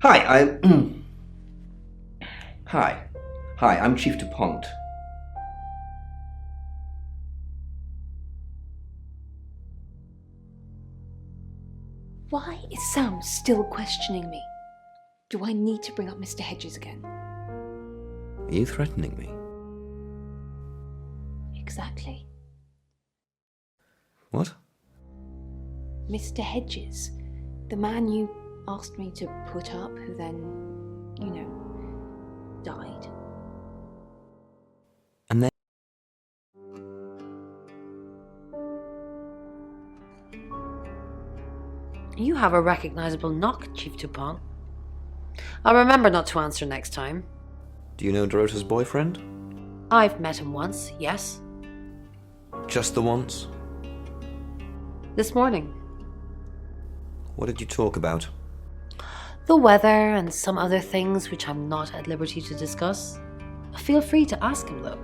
Hi, I'm... Hi. Hi, I'm Chief DuPont. Why is Sam still questioning me? Do I need to bring up Mr. Hedges again? Are you threatening me? Exactly. What? Mr. Hedges, the man you asked me to put up, who then, died. And then... You have a recognizable knock, Chief Dupont. I'll remember not to answer next time. Do you know Dorota's boyfriend? I've met him once, yes. Just the once? This morning. What did you talk about? The weather and some other things which I'm not at liberty to discuss. Feel free to ask him, though.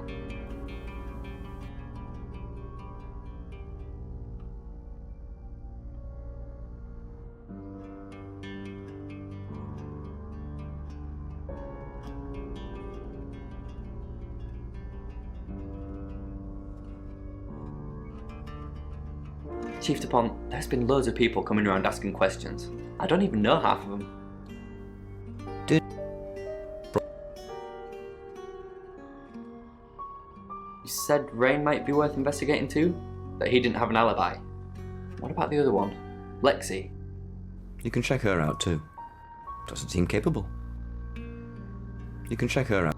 Chief DuPont, there's been loads of people coming around asking questions. I don't even know half of them. Did... You said Rain might be worth investigating too? But he didn't have an alibi. What about the other one? Lexi? You can check her out too. Doesn't seem capable. You can check her out.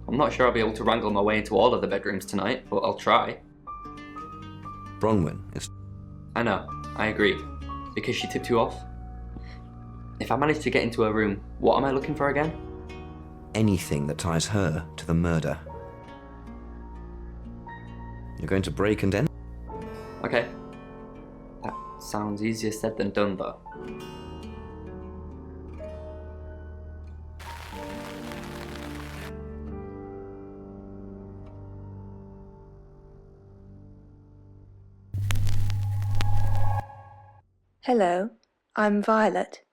I'm not sure I'll be able to wrangle my way into all of the bedrooms tonight, but I'll try. Bronwyn is... I know, I agree. Because she tipped you off? If I manage to get into her room, what am I looking for again? anything that ties her to the murder. You're going to break and enter? Okay. That sounds easier said than done, though. Hello, I'm Violet.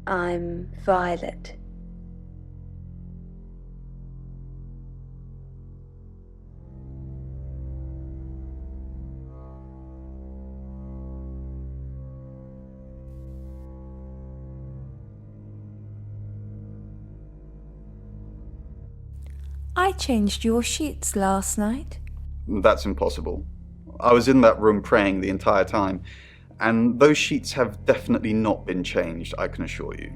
I'm Violet. I changed your sheets last night. That's impossible. I was in that room praying the entire time, and those sheets have definitely not been changed, I can assure you.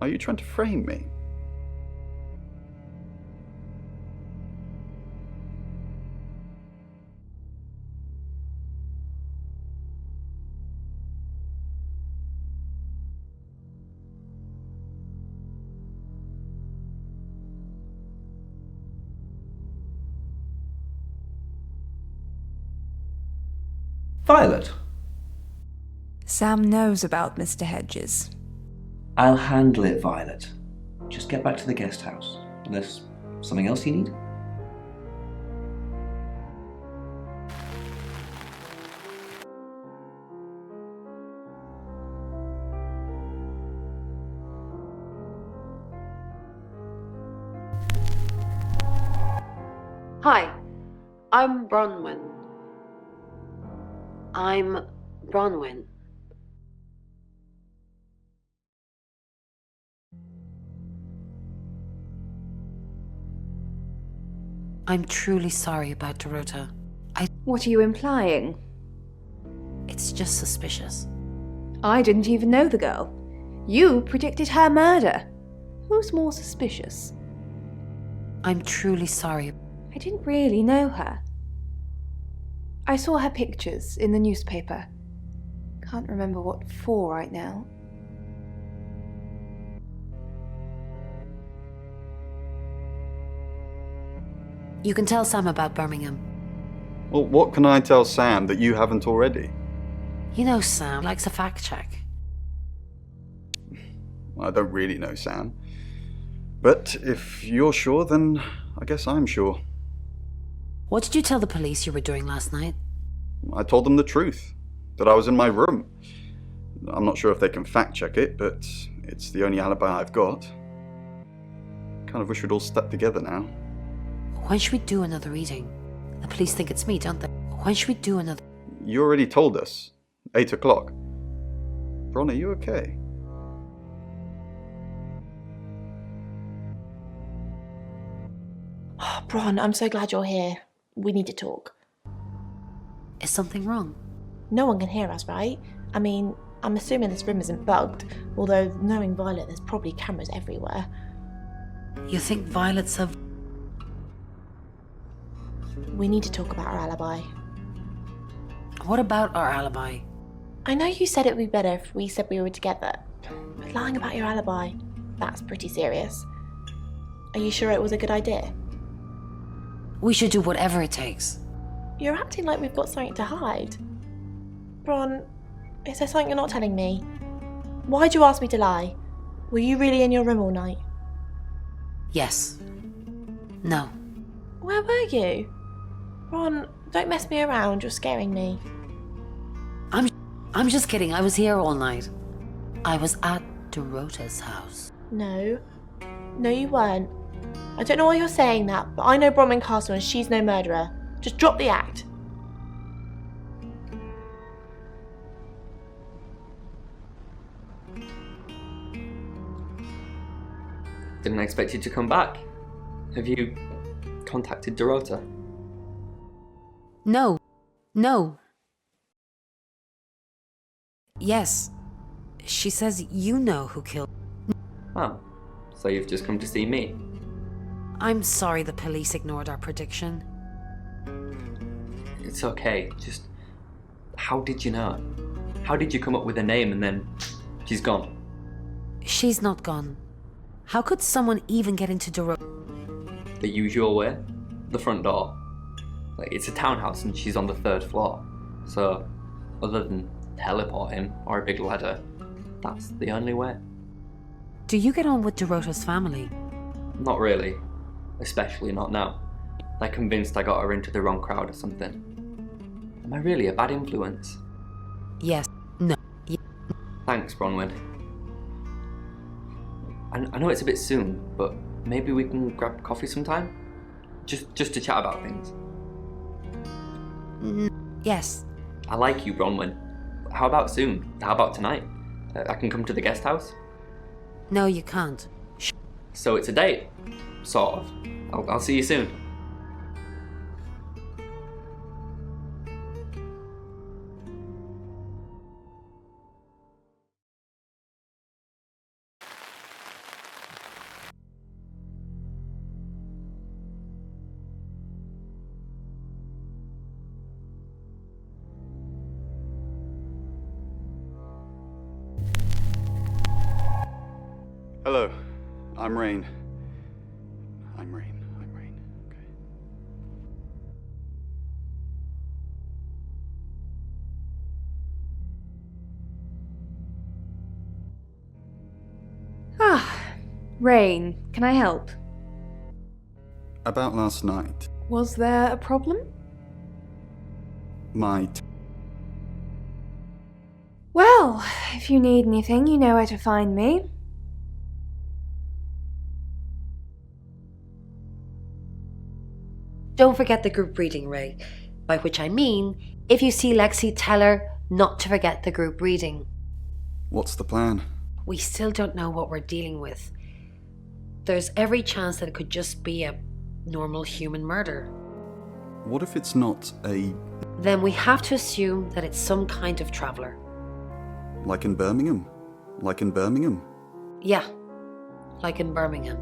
Are you trying to frame me? Violet, Sam knows about Mr. Hedges. I'll handle it, Violet. Just get back to the guest house. Unless something else you need? Hi, I'm Bronwyn. I'm Bronwyn. I'm truly sorry about Dorota. What are you implying? It's just suspicious. I didn't even know the girl. You predicted her murder. Who's more suspicious? I'm truly sorry. I didn't really know her. I saw her pictures in the newspaper. Can't remember what for right now. You can tell Sam about Birmingham. Well, what can I tell Sam that you haven't already? You know Sam likes a fact check. I don't really know Sam. But if you're sure, then I guess I'm sure. What did you tell the police you were doing last night? I told them the truth, that I was in my room. I'm not sure if they can fact check it, but it's the only alibi I've got. Kind of wish we'd all stuck together now. When should we do another reading? The police think it's me, don't they? When should we do another? You already told us. 8 o'clock. Bron, are you okay? Oh, Bron, I'm so glad you're here. We need to talk. Is something wrong? No one can hear us, right? I mean, I'm assuming this room isn't bugged, although knowing Violet, there's probably cameras everywhere. You think Violet's have... We need to talk about our alibi. What about our alibi? I know you said it would be better if we said we were together, but lying about your alibi, that's pretty serious. Are you sure it was a good idea? We should do whatever it takes. You're acting like we've got something to hide. Bron, is there something you're not telling me? Why'd you ask me to lie? Were you really in your room all night? Yes. No. Where were you? Bron, don't mess me around, you're scaring me. I'm just kidding. I was here all night. I was at Dorota's house. No. No, you weren't. I don't know why you're saying that, but I know Bronwyn Castle and she's no murderer. Just drop the act. Didn't expect you to come back. Have you contacted Dorota? No. No. Yes. She says you know who killed... Oh, so you've just come to see me? I'm sorry the police ignored our prediction. It's okay, just... How did you know? How did you come up with a name and then she's gone? She's not gone. How could someone even get into Dorota? The usual way? The front door. Like, it's a townhouse and she's on the 3rd floor. So, other than teleporting or a big ladder, that's the only way. Do you get on with Dorota's family? Not really. Especially not now. They're convinced I got her into the wrong crowd or something. Am I really a bad influence? Yes. No. Thanks, Bronwyn. I know it's a bit soon, but maybe we can grab coffee sometime? Just to chat about things. Yes. I like you, Bronwyn. How about soon? How about tonight? I can come to the guest house? No, you can't. So it's a date? Sort of. I'll see you soon. Hello, I'm Rain. I'm Rain. Okay. Ah, Rain, can I help? About last night, Was there a problem? Well, if you need anything, you know where to find me. Don't forget the group reading, Ray. By which I mean, if you see Lexi, tell her not to forget the group reading. What's the plan? We still don't know what we're dealing with. There's every chance that it could just be a normal human murder. What if it's not a... Then we have to assume that it's some kind of traveller. like in Birmingham? Like in Birmingham? Yeah, like in Birmingham.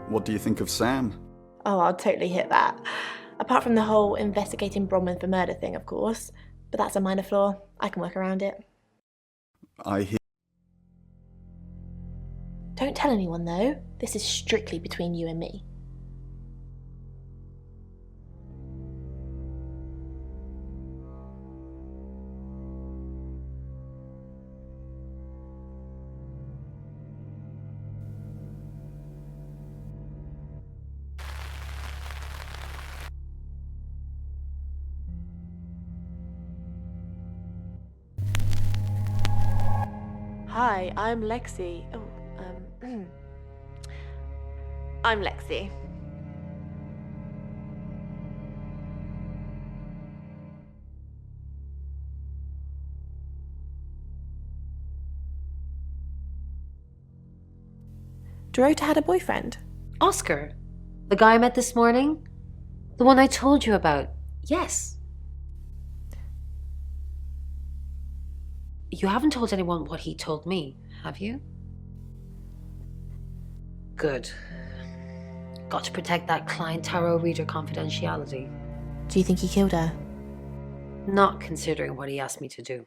What do you think of Sam? Oh, I'll totally hit that. Apart from the whole investigating Bronwyn for murder thing, of course. But that's a minor flaw. I can work around it. I hear... Don't tell anyone, though. This is strictly between you and me. Hi, I'm Lexi. I'm Lexi. Dorota had a boyfriend. Oscar, the guy I met this morning? The one I told you about. Yes. You haven't told anyone what he told me, have you? Good. Got to protect that client tarot reader confidentiality. Do you think he killed her? Not considering what he asked me to do.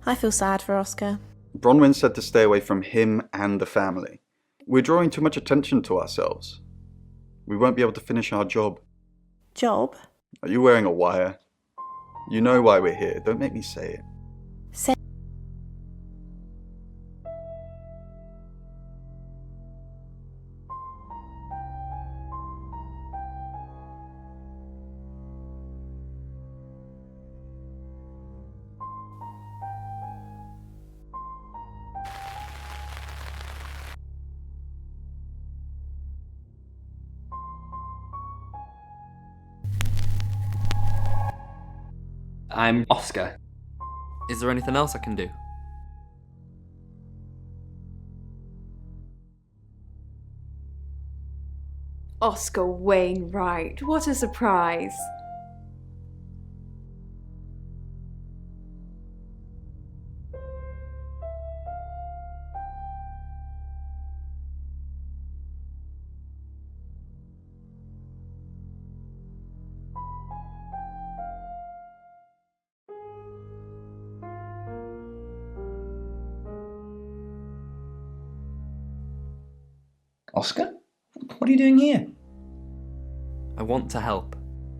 I feel sad for Oscar. Bronwyn said to stay away from him and the family. We're drawing too much attention to ourselves. We won't be able to finish our job. Job? Are you wearing a wire? You know why we're here. Don't make me say it. Say. I'm Oscar. Is there anything else I can do? Oscar Wainwright, what a surprise. Oscar? What are you doing here? I want to help.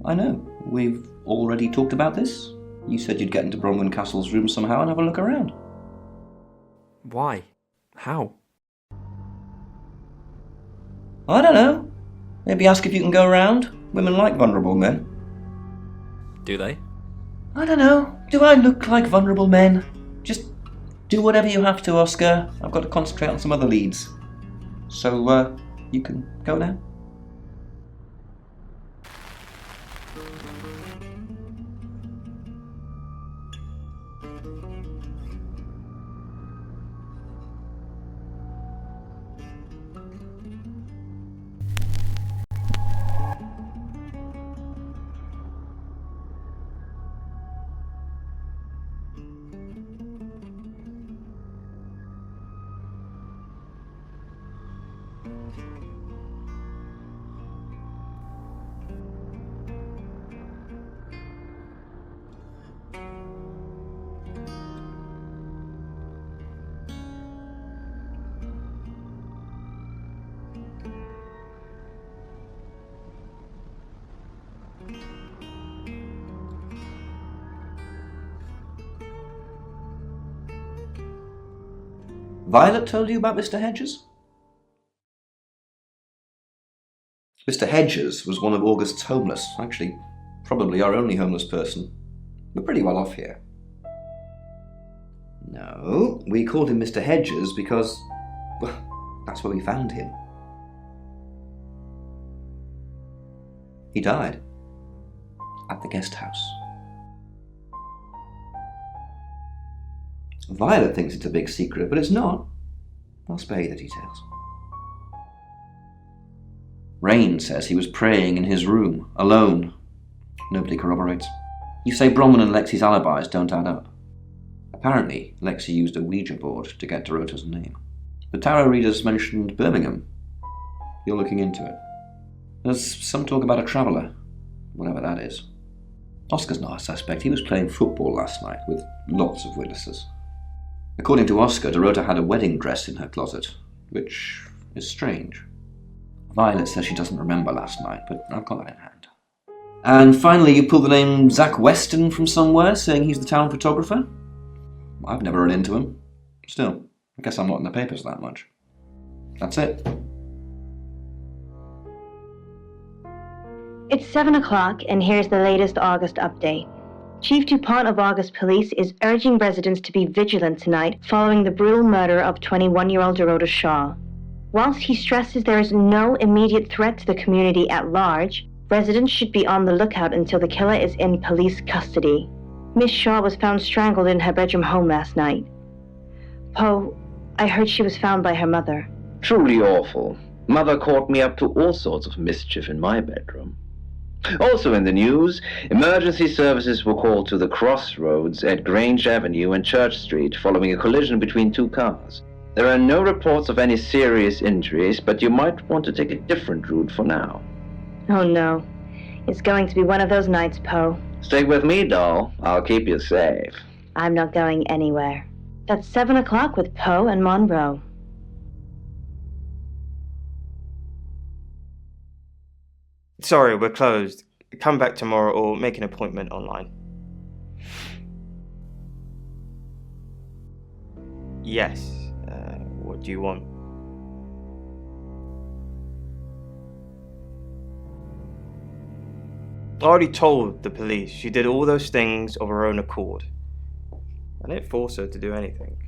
I know. We've already talked about this. You said you'd get into Bronwyn Castle's room somehow and have a look around. Why? How? I don't know. Maybe ask if you can go around. Women like vulnerable men. Do they? I don't know. Do I look like vulnerable men? Just do whatever you have to, Oscar. I've got to concentrate on some other leads. So, you can go now. Violet told you about Mr. Hedges? Mr. Hedges was one of August's homeless, actually, probably our only homeless person. We're pretty well off here. No, we called him Mr. Hedges because, well, that's where we found him. He died at the guest house. Violet thinks it's a big secret, but it's not. I'll spare you the details. Rain says he was praying in his room, alone. Nobody corroborates. You say Bronwyn and Lexi's alibis don't add up. Apparently, Lexi used a Ouija board to get Dorota's name. The tarot readers mentioned Birmingham. You're looking into it. There's some talk about a traveller, whatever that is. Oscar's not a suspect. He was playing football last night with lots of witnesses. According to Oscar, Dorota had a wedding dress in her closet, which is strange. Violet says she doesn't remember last night, but I've got that in hand. And finally, you pulled the name Zach Weston from somewhere, saying he's the town photographer? I've never run into him. Still, I guess I'm not in the papers that much. That's it. It's 7 o'clock, and here's the latest August update. Chief DuPont of August Police is urging residents to be vigilant tonight following the brutal murder of 21-year-old Dorota Shaw. Whilst he stresses there is no immediate threat to the community at large, residents should be on the lookout until the killer is in police custody. Miss Shaw was found strangled in her bedroom home last night. Poe, I heard she was found by her mother. Truly awful. Mother caught me up to all sorts of mischief in my bedroom. Also in the news, emergency services were called to the crossroads at Grange Avenue and Church Street following a collision between two cars. There are no reports of any serious injuries, but you might want to take a different route for now. Oh no. It's going to be one of those nights, Poe. Stay with me, doll. I'll keep you safe. I'm not going anywhere. That's 7 o'clock with Poe and Monroe. Sorry, we're closed. Come back tomorrow or make an appointment online. Yes. What do you want? I already told the police she did all those things of her own accord. I didn't force her to do anything.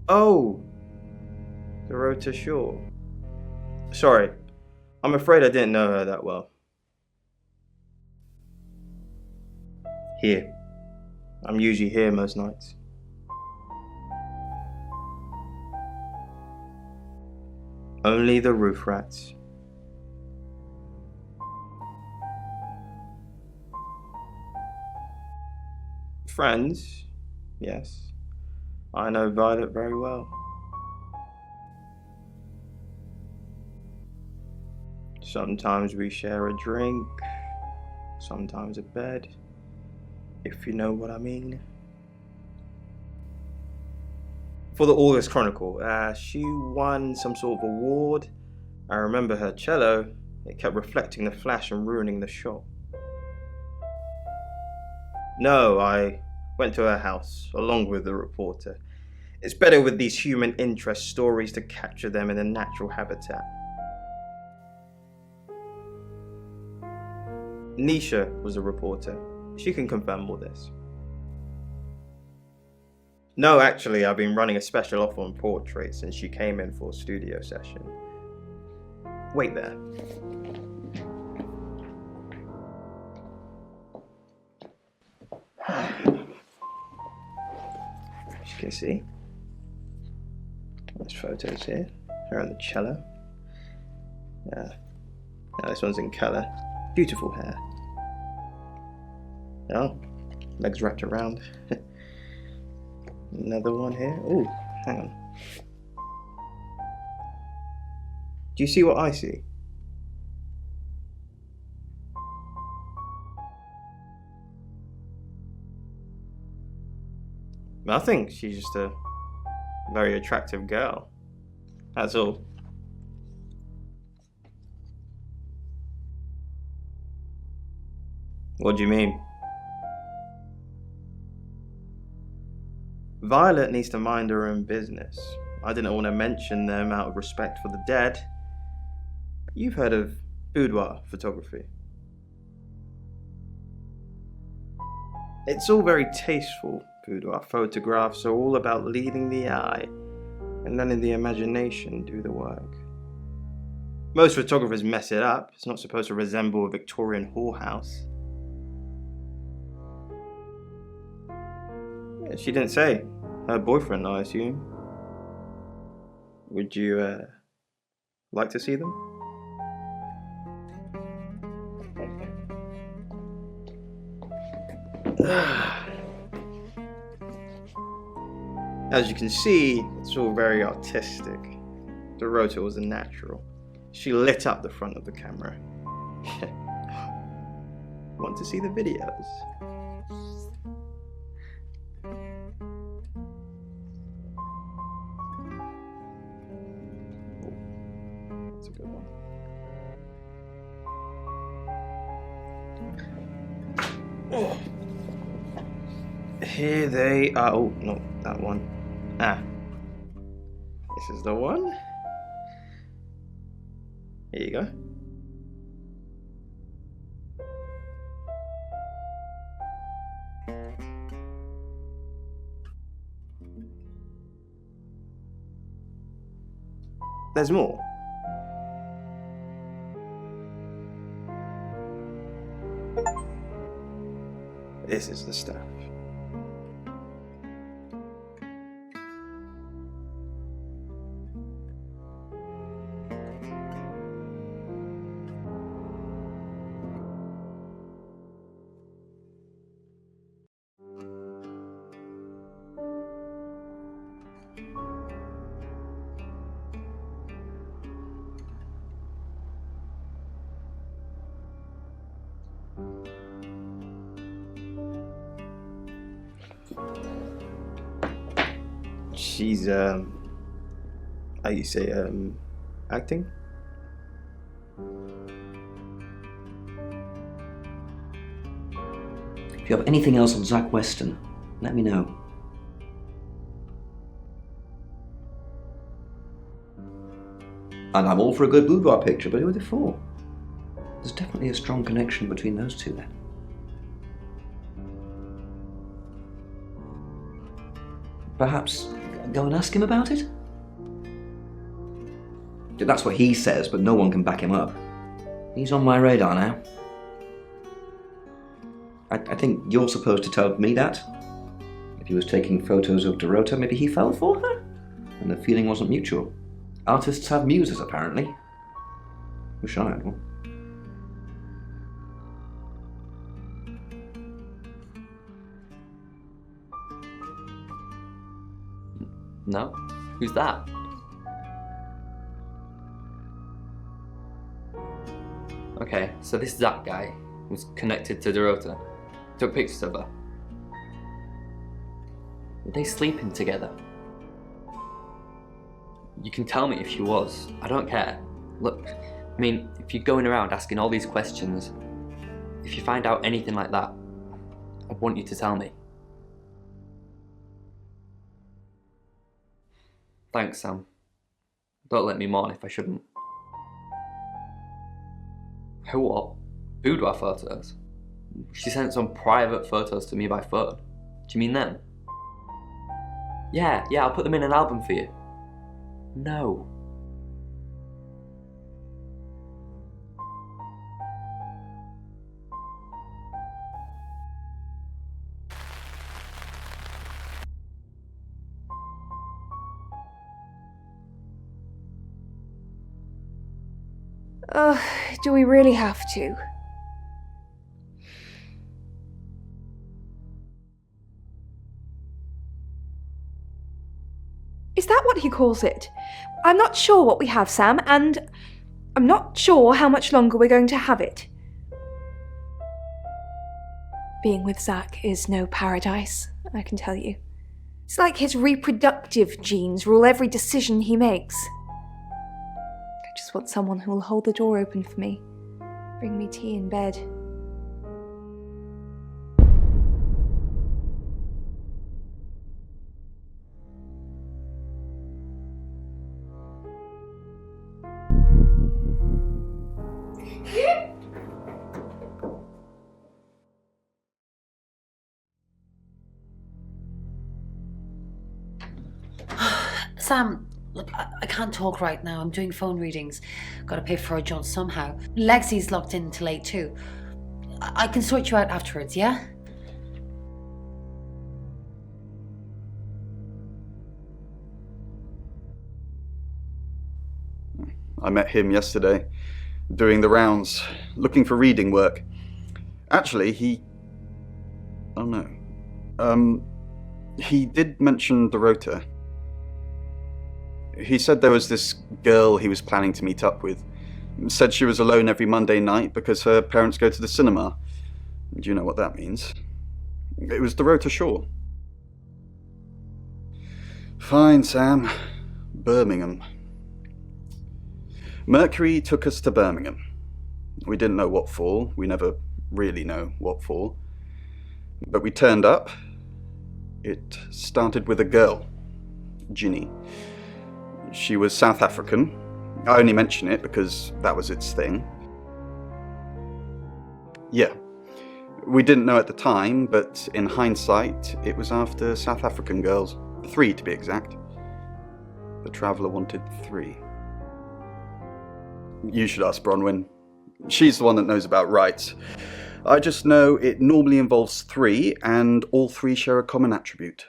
Oh! Dorota Shaw. Sorry. I'm afraid I didn't know her that well. Here. I'm usually here most nights. Only the roof rats. Friends? Yes. I know Violet very well. Sometimes we share a drink, sometimes a bed, if you know what I mean. For the August Chronicle, she won some sort of award. I remember her cello, it kept reflecting the flash and ruining the shot. No, I went to her house, along with the reporter. It's better with these human interest stories to capture them in a natural habitat. Nisha was a reporter. She can confirm all this. No, actually, I've been running a special offer on portraits since she came in for a studio session. Wait there. As you can see, there's photos here. Her on the cello. Now this one's in colour. Beautiful hair. Oh, legs wrapped around. Another one here. Oh, hang on. Do you see what I see? Nothing. She's just a very attractive girl. That's all. What do you mean? Violet needs to mind her own business. I didn't want to mention them out of respect for the dead. You've heard of boudoir photography. It's all very tasteful. Boudoir photographs are all about leading the eye and letting the imagination do the work. Most photographers mess it up. It's not supposed to resemble a Victorian whorehouse. She didn't say. Her boyfriend, I assume. Would you, like to see them? As you can see, it's all very artistic. Dorota was a natural. She lit up the front of the camera. Want to see the videos? That's a good one. Oh. Here they are. Oh, no, that one. This is the one. Here you go. There's more. This is the stuff. She's, how you say, acting? If you have anything else on Zach Weston, let me know. And I'm all for a good boudoir picture, but who are they for? There's definitely a strong connection between those two then. Perhaps go and ask him about it? That's what he says, but no one can back him up. He's on my radar now. I think you're supposed to tell me that. If he was taking photos of Dorota, maybe he fell for her? And the feeling wasn't mutual. Artists have muses, apparently. Wish I had one. No? Who's that? Okay, so this Zach guy was connected to Dorota. Took pictures of her. Were they sleeping together? You can tell me if she was. I don't care. Look, I mean, if you're going around asking all these questions, if you find out anything like that, I want you to tell me. Thanks, Sam. Don't let me mourn if I shouldn't. Who what? Boudoir photos? She sent some private photos to me by phone. Do you mean them? Yeah, I'll put them in an album for you. No. Ugh, do we really have to? Is that what he calls it? I'm not sure what we have, Sam, and I'm not sure how much longer we're going to have it. Being with Zach is no paradise, I can tell you. It's like his reproductive genes rule every decision he makes. I just want someone who will hold the door open for me, bring me tea in bed. Sam, look, I can't talk right now. I'm doing phone readings. Gotta pay for a John somehow. Lexi's locked in till 8 too. I can sort you out afterwards, yeah? I met him yesterday, doing the rounds, looking for reading work. Actually, he did mention Dorota. He said there was this girl he was planning to meet up with. Said she was alone every Monday night because her parents go to the cinema. Do you know what that means? It was Dorota Shaw. Fine, Sam. Birmingham. Mercury took us to Birmingham. We didn't know what for. We never really know what for. But we turned up. It started with a girl, Ginny. She was South African. I only mention it because that was its thing. Yeah. We didn't know at the time, but in hindsight, it was after South African girls. 3 to be exact. The Traveller wanted 3. You should ask Bronwyn. She's the one that knows about rights. I just know it normally involves 3, and all 3 share a common attribute.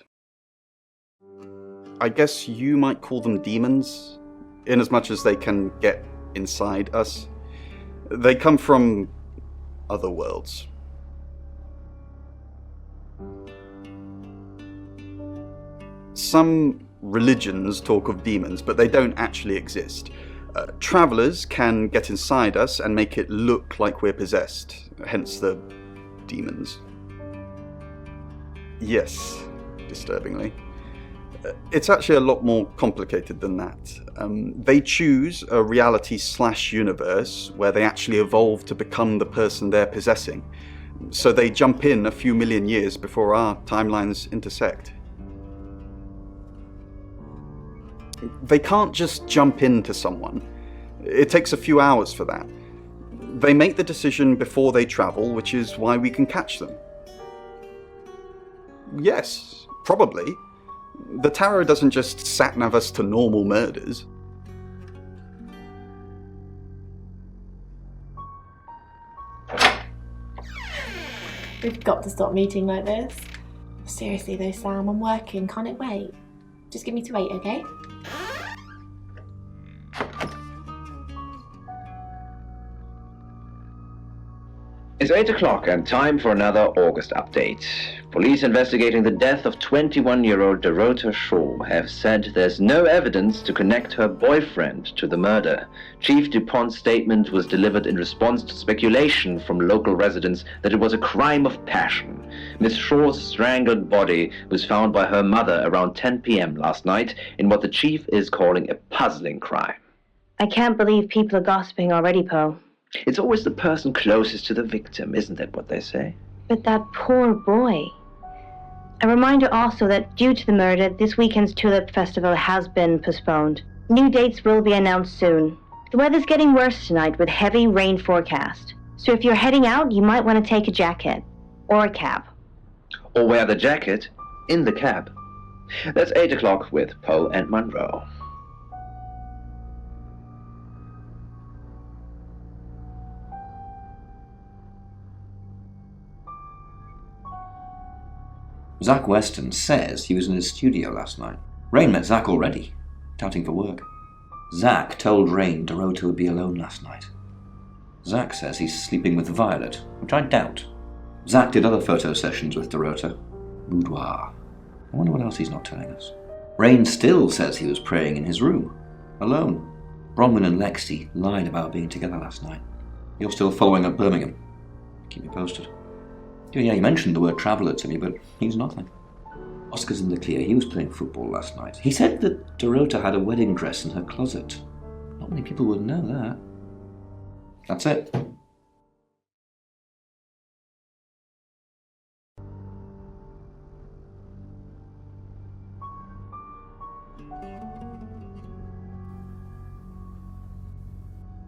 I guess you might call them demons, inasmuch as they can get inside us. They come from other worlds. Some religions talk of demons, but they don't actually exist. Travellers can get inside us and make it look like we're possessed, hence the demons. Yes, disturbingly. It's actually a lot more complicated than that. They choose a reality/universe where they actually evolve to become the person they're possessing. So they jump in a few million years before our timelines intersect. They can't just jump into someone. It takes a few hours for that. They make the decision before they travel, which is why we can catch them. Yes, probably. The tarot doesn't just sat-nav us to normal murders. We've got to stop meeting like this. Seriously though, Sam, I'm working. Can't it wait? Just give me to 8, okay? It's 8 o'clock and time for another August update. Police investigating the death of 21-year-old Dorota Shaw have said there's no evidence to connect her boyfriend to the murder. Chief DuPont's statement was delivered in response to speculation from local residents that it was a crime of passion. Miss Shaw's strangled body was found by her mother around 10 p.m. last night in what the chief is calling a puzzling crime. I can't believe people are gossiping already, Poe. It's always the person closest to the victim, isn't that what they say? But that poor boy. A reminder also that due to the murder, this weekend's Tulip Festival has been postponed. New dates will be announced soon. The weather's getting worse tonight with heavy rain forecast. So if you're heading out, you might want to take a jacket. Or a cab. Or wear the jacket in the cab. That's 8 o'clock with Poe and Monroe. Zach Weston says he was in his studio last night. Rain met Zach already, touting for work. Zach told Rain Dorota would be alone last night. Zach says he's sleeping with Violet, which I doubt. Zach did other photo sessions with Dorota. Boudoir. I wonder what else he's not telling us. Rain still says he was praying in his room, alone. Bronwyn and Lexi lied about being together last night. You're still following up Birmingham. Keep me posted. Yeah, you mentioned the word traveller to me, but he's nothing. Oscar's in the clear. He was playing football last night. He said that Dorota had a wedding dress in her closet. Not many people would know that. That's it.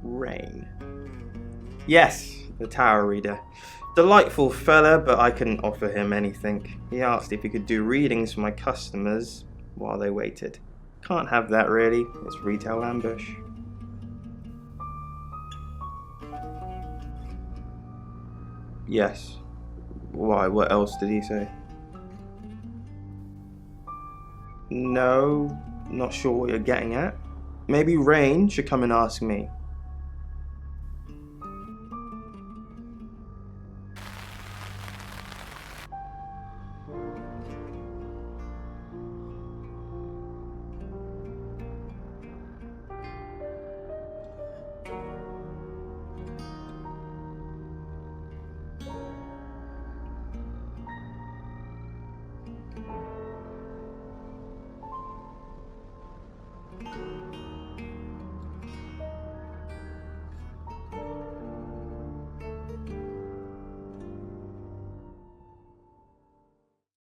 Rain. Yes, the Tower Reader. Delightful fella, but I couldn't offer him anything. He asked if he could do readings for my customers while they waited. Can't have that really, it's retail ambush. Yes. Why, what else did he say? No, not sure what you're getting at. Maybe Rain should come and ask me.